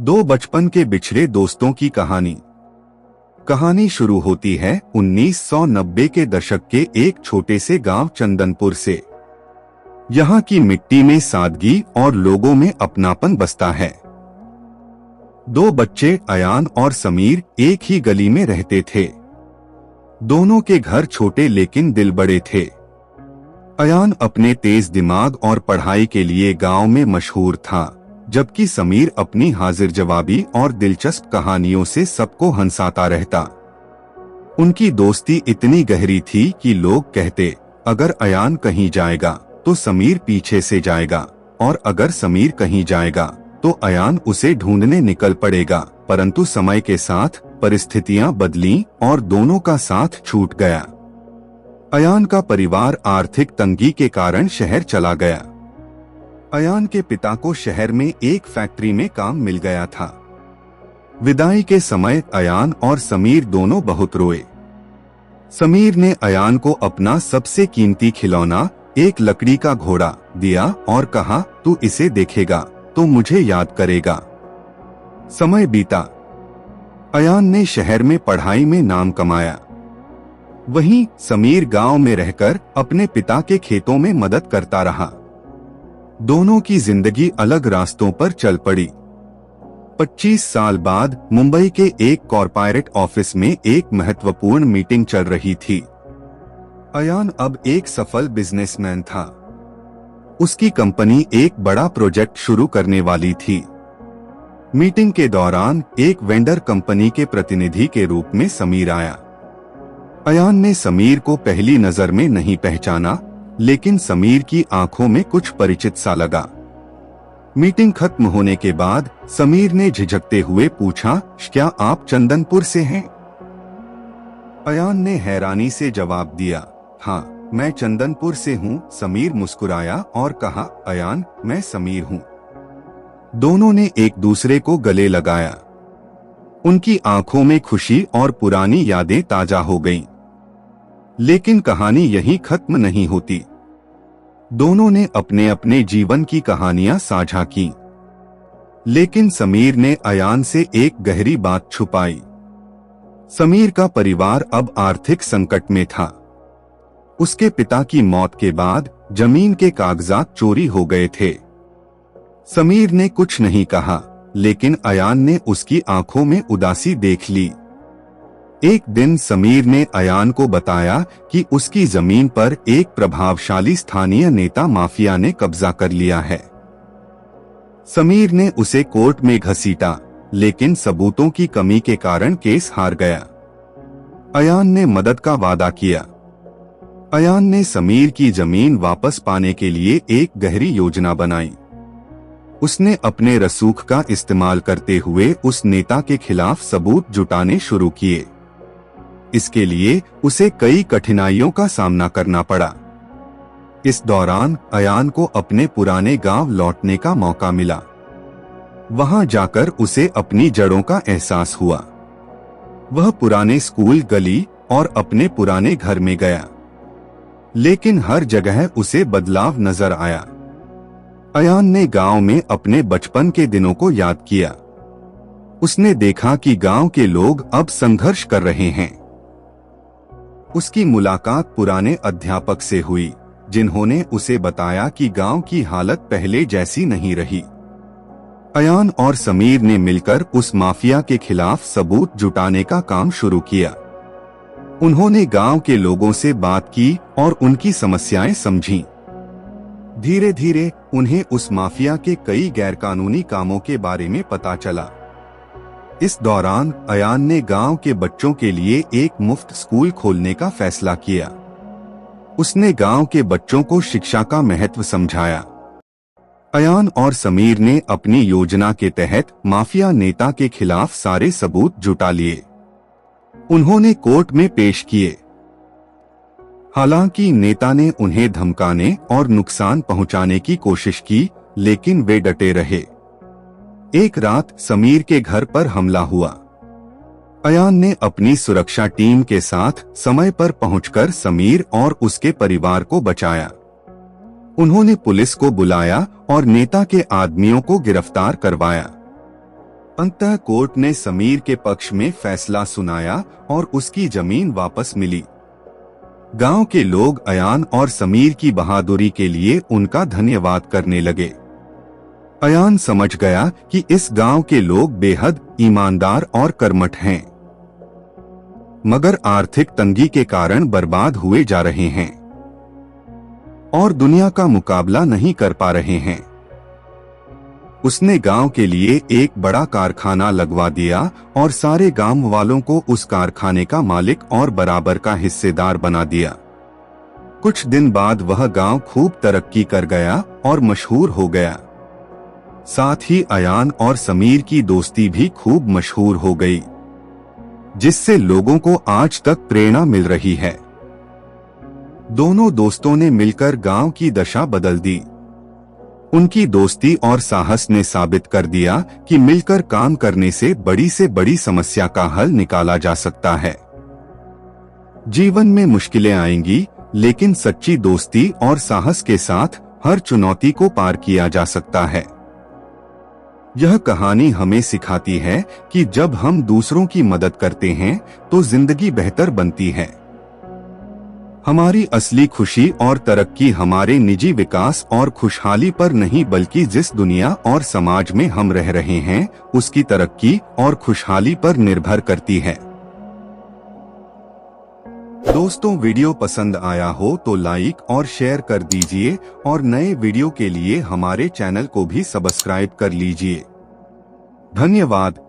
दो बचपन के बिछड़े दोस्तों की कहानी। कहानी शुरू होती है 1990 के दशक के एक छोटे से गांव चंदनपुर से। यहाँ की मिट्टी में सादगी और लोगों में अपनापन बसता है। दो बच्चे अयान और समीर एक ही गली में रहते थे। दोनों के घर छोटे लेकिन दिल बड़े थे। अयान अपने तेज दिमाग और पढ़ाई के लिए गांव में मशहूर था, जबकि समीर अपनी हाजिर जवाबी और दिलचस्प कहानियों से सबको हंसाता रहता। उनकी दोस्ती इतनी गहरी थी कि लोग कहते, अगर अयान कहीं जाएगा तो समीर पीछे से जाएगा, और अगर समीर कहीं जाएगा तो अयान उसे ढूंढने निकल पड़ेगा। परंतु समय के साथ परिस्थितियां बदलीं और दोनों का साथ छूट गया। अयान का परिवार आर्थिक तंगी के कारण शहर चला गया। अयान के पिता को शहर में एक फैक्ट्री में काम मिल गया था। विदाई के समय अयान और समीर दोनों बहुत रोए। समीर ने अयान को अपना सबसे कीमती खिलौना, एक लकड़ी का घोड़ा, दिया और कहा, तू इसे देखेगा तो मुझे याद करेगा। समय बीता। अयान ने शहर में पढ़ाई में नाम कमाया। वहीं समीर गांव में रहकर अपने पिता के खेतों में मदद करता रहा। दोनों की जिंदगी अलग रास्तों पर चल पड़ी। 25 साल बाद मुंबई के एक कॉर्पोरेट ऑफिस में एक महत्वपूर्ण मीटिंग चल रही थी। अयान अब एक सफल बिजनेसमैन था। उसकी कंपनी एक बड़ा प्रोजेक्ट शुरू करने वाली थी। मीटिंग के दौरान एक वेंडर कंपनी के प्रतिनिधि के रूप में समीर आया। अयान ने समीर को पहली नजर में नहीं पहचाना, लेकिन समीर की आंखों में कुछ परिचित सा लगा। मीटिंग खत्म होने के बाद समीर ने झिझकते हुए पूछा, क्या आप चंदनपुर से हैं? अयान ने हैरानी से जवाब दिया, हाँ, मैं चंदनपुर से हूँ। समीर मुस्कुराया और कहा, अयान, मैं समीर हूँ। दोनों ने एक दूसरे को गले लगाया। उनकी आंखों में खुशी और पुरानी यादें ताजा हो गईं। लेकिन कहानी यहीं खत्म नहीं होती। दोनों ने अपने अपने जीवन की कहानियां साझा की, लेकिन समीर ने अयान से एक गहरी बात छुपाई। समीर का परिवार अब आर्थिक संकट में था। उसके पिता की मौत के बाद जमीन के कागजात चोरी हो गए थे। समीर ने कुछ नहीं कहा, लेकिन अयान ने उसकी आंखों में उदासी देख ली। एक दिन समीर ने अयान को बताया कि उसकी जमीन पर एक प्रभावशाली स्थानीय नेता माफिया ने कब्जा कर लिया है। समीर ने उसे कोर्ट में घसीटा, लेकिन सबूतों की कमी के कारण केस हार गया। अयान ने मदद का वादा किया। अयान ने समीर की जमीन वापस पाने के लिए एक गहरी योजना बनाई। उसने अपने रसूख का इस्तेमाल करते हुए उस नेता के खिलाफ सबूत जुटाने शुरू किए। इसके लिए उसे कई कठिनाइयों का सामना करना पड़ा। इस दौरान अयान को अपने पुराने गांव लौटने का मौका मिला। वहां जाकर उसे अपनी जड़ों का एहसास हुआ। वह पुराने स्कूल, गली और अपने पुराने घर में गया, लेकिन हर जगह उसे बदलाव नजर आया। अयान ने गांव में अपने बचपन के दिनों को याद किया। उसने देखा कि गांव के लोग अब संघर्ष कर रहे हैं। उसकी मुलाकात पुराने अध्यापक से हुई, जिन्होंने उसे बताया कि गांव की हालत पहले जैसी नहीं रही। अयान और समीर ने मिलकर उस माफिया के खिलाफ सबूत जुटाने का काम शुरू किया। उन्होंने गांव के लोगों से बात की और उनकी समस्याएं समझीं। धीरे धीरे उन्हें उस माफिया के कई गैरकानूनी कामों के बारे में पता चला। इस दौरान अयान ने गांव के बच्चों के लिए एक मुफ्त स्कूल खोलने का फैसला किया। उसने गांव के बच्चों को शिक्षा का महत्व समझाया। अयान और समीर ने अपनी योजना के तहत माफिया नेता के खिलाफ सारे सबूत जुटा लिए। उन्होंने कोर्ट में पेश किए। हालांकि नेता ने उन्हें धमकाने और नुकसान पहुंचाने की कोशिश की, लेकिन वे डटे रहे। एक रात समीर के घर पर हमला हुआ। अयान ने अपनी सुरक्षा टीम के साथ समय पर पहुंचकर समीर और उसके परिवार को बचाया। उन्होंने पुलिस को बुलाया और नेता के आदमियों को गिरफ्तार करवाया। अंततः कोर्ट ने समीर के पक्ष में फैसला सुनाया और उसकी जमीन वापस मिली। गांव के लोग अयान और समीर की बहादुरी के लिए उनका धन्यवाद करने लगे। अयान समझ गया कि इस गांव के लोग बेहद ईमानदार और कर्मठ हैं, मगर आर्थिक तंगी के कारण बर्बाद हुए जा रहे हैं और दुनिया का मुकाबला नहीं कर पा रहे हैं। उसने गांव के लिए एक बड़ा कारखाना लगवा दिया और सारे गांव वालों को उस कारखाने का मालिक और बराबर का हिस्सेदार बना दिया। कुछ दिन बाद वह गांव खूब तरक्की कर गया और मशहूर हो गया। साथ ही अयान और समीर की दोस्ती भी खूब मशहूर हो गई, जिससे लोगों को आज तक प्रेरणा मिल रही है। दोनों दोस्तों ने मिलकर गांव की दशा बदल दी। उनकी दोस्ती और साहस ने साबित कर दिया कि मिलकर काम करने से बड़ी समस्या का हल निकाला जा सकता है। जीवन में मुश्किलें आएंगी, लेकिन सच्ची दोस्ती और साहस के साथ हर चुनौती को पार किया जा सकता है। यह कहानी हमें सिखाती है कि जब हम दूसरों की मदद करते हैं तो जिंदगी बेहतर बनती है। हमारी असली खुशी और तरक्की हमारे निजी विकास और खुशहाली पर नहीं, बल्कि जिस दुनिया और समाज में हम रह रहे हैं उसकी तरक्की और खुशहाली पर निर्भर करती है। दोस्तों, वीडियो पसंद आया हो तो लाइक और शेयर कर दीजिए और नए वीडियो के लिए हमारे चैनल को भी सब्सक्राइब कर लीजिए। धन्यवाद।